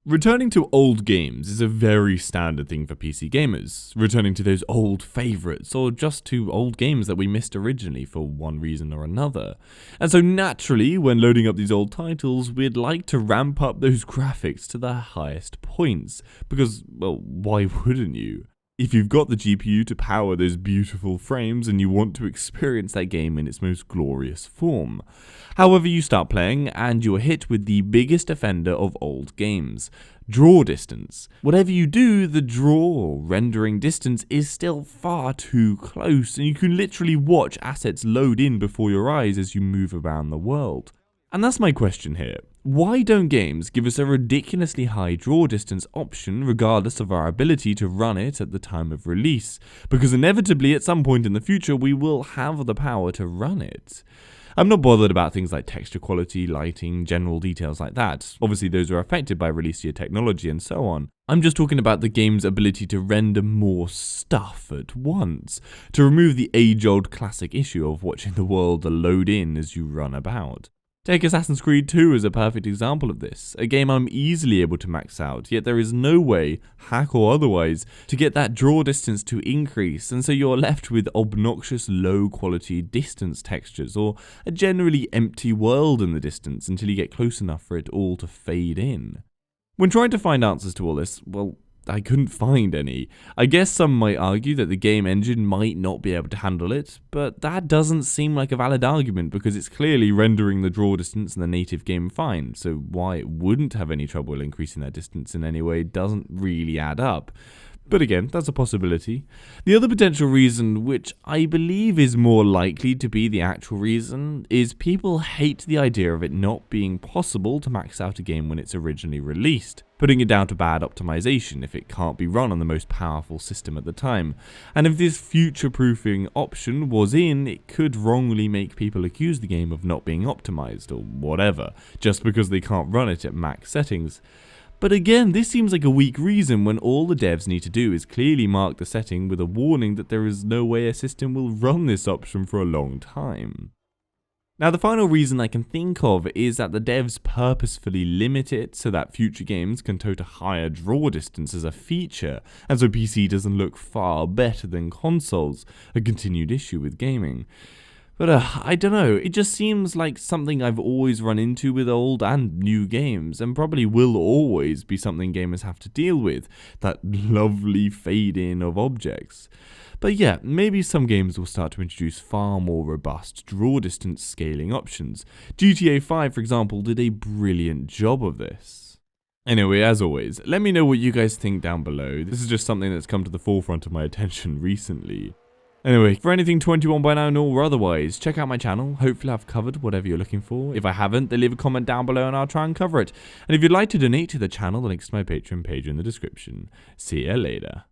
Returning to old games is a very standard thing for PC gamers, returning to those old favourites or just to old games that we missed originally for one reason or another. And so naturally, when loading up these old titles, we'd like to ramp up those graphics to their highest points, because, well, why wouldn't you? If you've got the GPU to power those beautiful frames and you want to experience that game in its most glorious form. However, you start playing and you're hit with the biggest offender of old games, draw distance. Whatever you do, the draw or rendering distance is still far too close, and you can literally watch assets load in before your eyes as you move around the world. And that's my question here. Why don't games give us a ridiculously high draw distance option regardless of our ability to run it at the time of release? Because inevitably at some point in the future we will have the power to run it. I'm not bothered about things like texture quality, lighting, general details like that. Obviously those are affected by release year technology and so on. I'm just talking about the game's ability to render more stuff at once, to remove the age-old classic issue of watching the world load in as you run about. Take Assassin's Creed 2 as a perfect example of this, a game I'm easily able to max out, yet there is no way, hack or otherwise, to get that draw distance to increase, and so you're left with obnoxious low quality distance textures, or a generally empty world in the distance until you get close enough for it all to fade in. When trying to find answers to all this, well, I couldn't find any. I guess some might argue that the game engine might not be able to handle it, but that doesn't seem like a valid argument because it's clearly rendering the draw distance in the native game fine, so why it wouldn't have any trouble increasing that distance in any way doesn't really add up. But again, that's a possibility. The other potential reason, which I believe is more likely to be the actual reason, is people hate the idea of it not being possible to max out a game when it's originally released, putting it down to bad optimization if it can't be run on the most powerful system at the time. And if this future-proofing option was in, it could wrongly make people accuse the game of not being optimized or whatever, just because they can't run it at max settings. But again, this seems like a weak reason when all the devs need to do is clearly mark the setting with a warning that there is no way a system will run this option for a long time. Now the final reason I can think of is that the devs purposefully limit it so that future games can tote a higher draw distance as a feature, and so PC doesn't look far better than consoles, a continued issue with gaming. But I don't know, it just seems like something I've always run into with old and new games, and probably will always be something gamers have to deal with, that lovely fade in of objects. But yeah, maybe some games will start to introduce far more robust draw distance scaling options. GTA 5, for example, did a brilliant job of this. Anyway, as always, let me know what you guys think down below. This is just something that's come to the forefront of my attention recently. Anyway, for anything 21 by now or otherwise, check out my channel. Hopefully I've covered whatever you're looking for. If I haven't, then leave a comment down below and I'll try and cover it. And if you'd like to donate to the channel, the link's to my Patreon page in the description. See ya later.